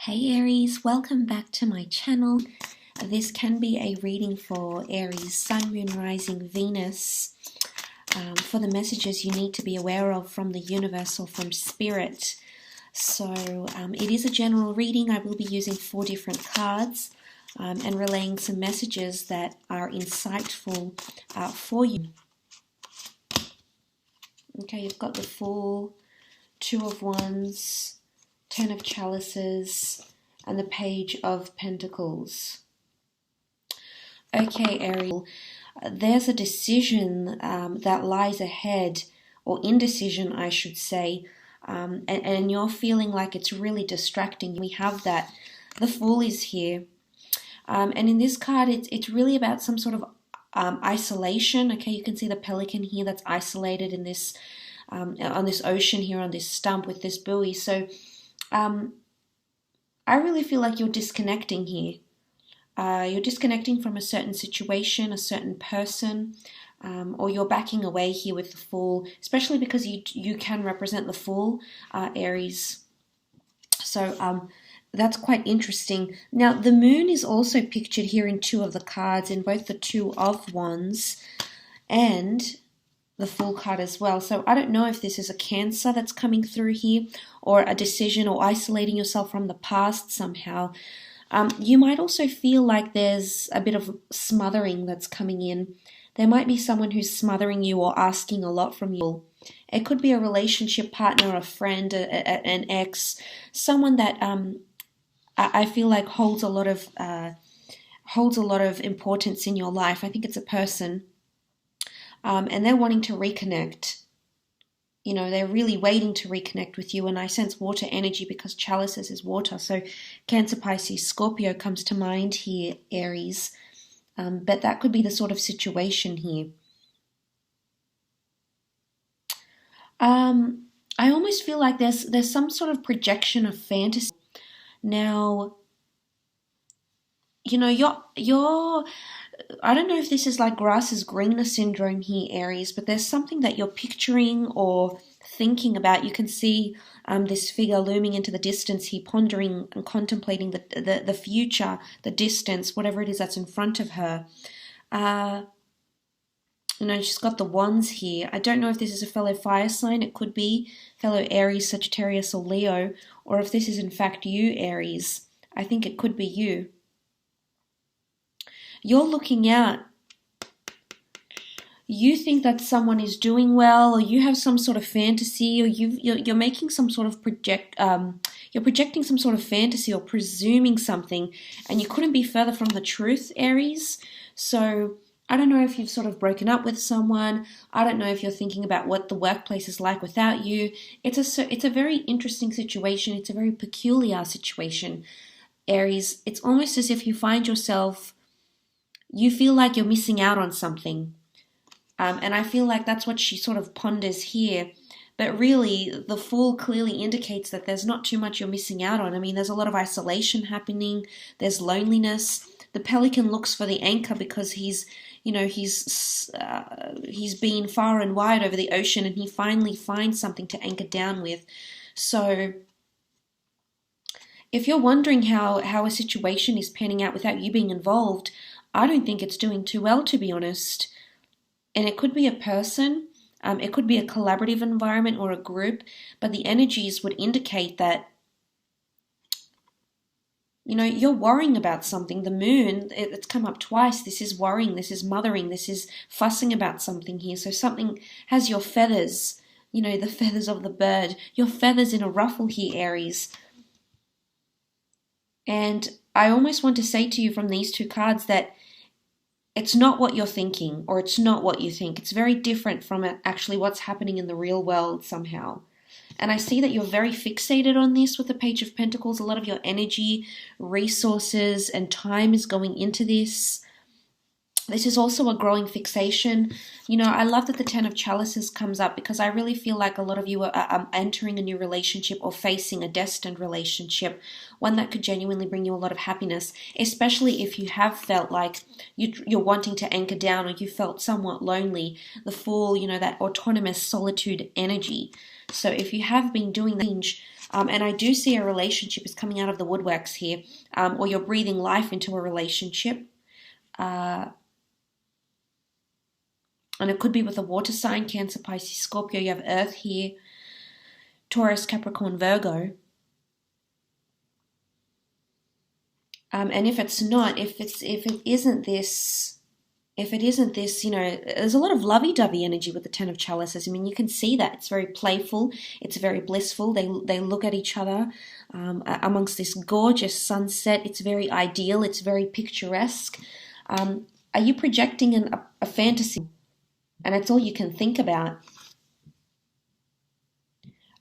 Hey Aries, welcome back to my channel. This can be a reading for Aries, Sun, Moon, Rising, Venus, for the messages you need to be aware of from the universe or from Spirit. So it is a general reading. I will be using 4 different cards and relaying some messages that are insightful for you. Okay, you've got the Fool, 2 of Wands, 10 of Chalices, and the Page of Pentacles. Okay, Aries, there's a decision that lies ahead, or indecision, I should say, and you're feeling like it's really distracting. We have that. The Fool is here. And in this card, it's really about some sort of isolation. Okay, you can see the pelican here that's isolated in this, on this ocean here, on this stump with this buoy. So I really feel like you're disconnecting here. You're disconnecting from a certain situation, a certain person, or you're backing away here with the Fool, especially because you can represent the Fool, Aries. So that's quite interesting. Now, the Moon is also pictured here in 2 of the cards, in both the 2 of Wands and the Fool card as well. So I don't know if this is a Cancer that's coming through here, or a decision, or isolating yourself from the past somehow. You might also feel like there's a bit of smothering that's coming in. There might be someone who's smothering you or asking a lot from you. It could be a relationship partner, a friend, an ex, someone that I feel like holds a lot of importance in your life. I think it's a person. And they're wanting to reconnect. You know, they're really waiting to reconnect with you. And I sense water energy because Chalices is water. So Cancer, Pisces, Scorpio comes to mind here, Aries. But that could be the sort of situation here. I almost feel like there's some sort of projection of fantasy. Now, you know, you're I don't know if this is like grass is greener syndrome here, Aries, but there's something that you're picturing or thinking about. You can see this figure looming into the distance here, pondering and contemplating the future, the distance, whatever it is that's in front of her. You know, she's got the Wands here. I don't know if this is a fellow fire sign. It could be fellow Aries, Sagittarius, or Leo, or if this is in fact you, Aries. I think it could be you. You're looking out. You think that someone is doing well, or you have some sort of fantasy, or you're making some sort of you're projecting some sort of fantasy or presuming something, and you couldn't be further from the truth, Aries. So I don't know if you've sort of broken up with someone. I don't know if you're thinking about what the workplace is like without you. It's a very interesting situation. It's a very peculiar situation, Aries. It's almost as if you find yourself, you feel like you're missing out on something. And I feel like that's what she sort of ponders here. But really, the Fool clearly indicates that there's not too much you're missing out on. I mean, there's a lot of isolation happening. There's loneliness. The pelican looks for the anchor because he's been far and wide over the ocean, and he finally finds something to anchor down with. So if you're wondering how a situation is panning out without you being involved, I don't think it's doing too well, to be honest. And it could be a person, it could be a collaborative environment or a group, but the energies would indicate that, you know, you're worrying about something. The Moon, it's come up twice. This is worrying, this is mothering, this is fussing about something here. So something has your feathers, you know, the feathers of the bird, your feathers in a ruffle here, Aries. And I almost want to say to you from these 2 cards that it's not what you're thinking, or it's not what you think. It's very different from actually what's happening in the real world somehow. And I see that you're very fixated on this with the Page of Pentacles. A lot of your energy, resources, and time is going into this. This is also a growing fixation. You know, I love that the 10 of Chalices comes up, because I really feel like a lot of you are entering a new relationship or facing a destined relationship, one that could genuinely bring you a lot of happiness, especially if you have felt like you're wanting to anchor down, or you felt somewhat lonely. The Fool, you know, that autonomous solitude energy. So if you have been doing that, And I do see a relationship is coming out of the woodworks here, or you're breathing life into a relationship. And it could be with a water sign, Cancer, Pisces, Scorpio. You have Earth here, Taurus, Capricorn, Virgo. And if it's not, if it isn't this, you know, there's a lot of lovey-dovey energy with the Ten of Chalices. I mean, you can see that. It's very playful. It's very blissful. They look at each other amongst this gorgeous sunset. It's very ideal. It's very picturesque. Are you projecting a fantasy? And that's all you can think about.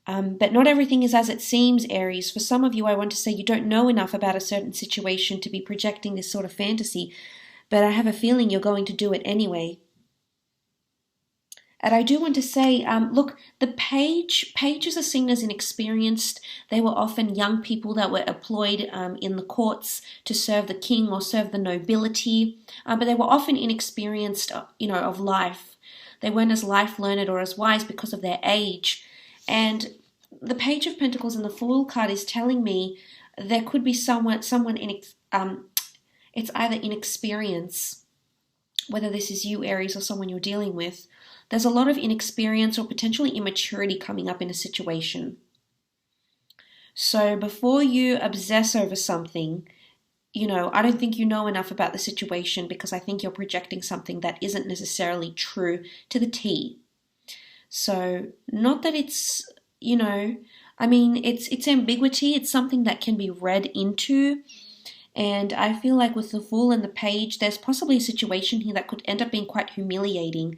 But not everything is as it seems, Aries. For some of you, I want to say you don't know enough about a certain situation to be projecting this sort of fantasy, but I have a feeling you're going to do it anyway. And I do want to say, look, the pages are seen as inexperienced. They were often young people that were employed in the courts to serve the king or serve the nobility, but they were often inexperienced, you know, of life. They weren't as life-learned or as wise because of their age. And the Page of Pentacles and the Fool card is telling me there could be someone it's either inexperience, whether this is you, Aries, or someone you're dealing with. There's a lot of inexperience or potentially immaturity coming up in a situation. So before you obsess over something, you know, I don't think you know enough about the situation, because I think you're projecting something that isn't necessarily true to the T. So not that it's, you know, I mean, it's ambiguity. It's something that can be read into. And I feel like with the Fool and the Page, there's possibly a situation here that could end up being quite humiliating.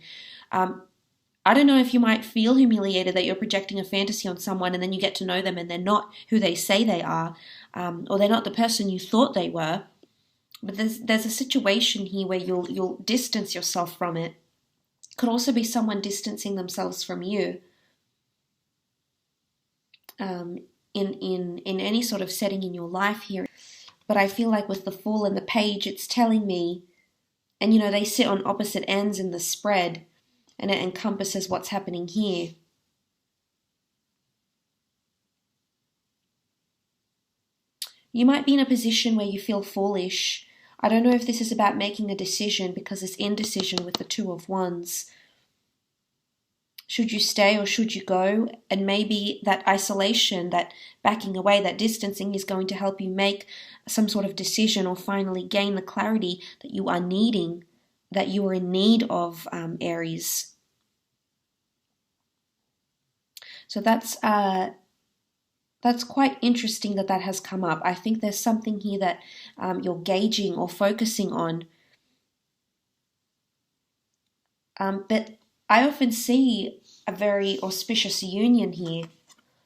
I don't know if you might feel humiliated that you're projecting a fantasy on someone and then you get to know them and they're not who they say they are, or they're not the person you thought they were. But there's a situation here where you'll distance yourself from it. Could also be someone distancing themselves from you. In any sort of setting in your life here. But I feel like with the Fool and the Page, it's telling me, and you know, they sit on opposite ends in the spread, and it encompasses what's happening here. You might be in a position where you feel foolish. I don't know if this is about making a decision, because it's indecision with the Two of Wands. Should you stay or should you go? And maybe that isolation, that backing away, that distancing is going to help you make some sort of decision or finally gain the clarity that you are needing, that you are in need of, Aries. So that's quite interesting that has come up. I think there's something here that you're gauging or focusing on. But I often see a very auspicious union here.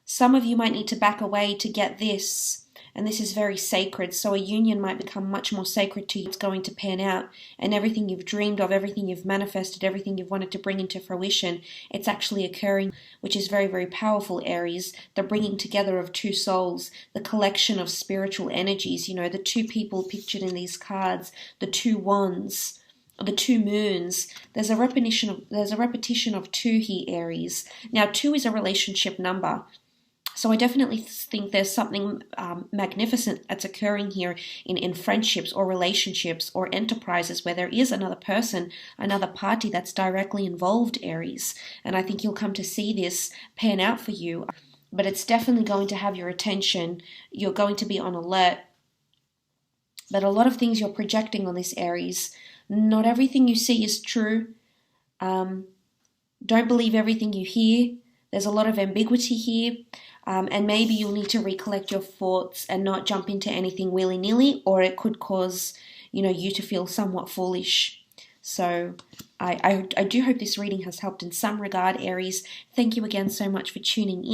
Some of you might need to back away to get this, and this is very sacred. So a union might become much more sacred to you. It's going to pan out, and everything you've dreamed of, everything you've manifested, everything you've wanted to bring into fruition, it's actually occurring, which is very, very powerful, Aries. The bringing together of two souls, the collection of spiritual energies, you know, the two people pictured in these cards, the two wands, the two moons. There's a repetition of two here, Aries. Now, 2 is a relationship number. So I definitely think there's something magnificent that's occurring here in friendships or relationships or enterprises where there is another person, another party that's directly involved, Aries. And I think you'll come to see this pan out for you. But it's definitely going to have your attention. You're going to be on alert. But a lot of things you're projecting on this, Aries. Not everything you see is true. Don't believe everything you hear. There's a lot of ambiguity here. And maybe you'll need to recollect your thoughts and not jump into anything willy-nilly, or it could cause, you know, you to feel somewhat foolish. So I do hope this reading has helped in some regard, Aries. Thank you again so much for tuning in.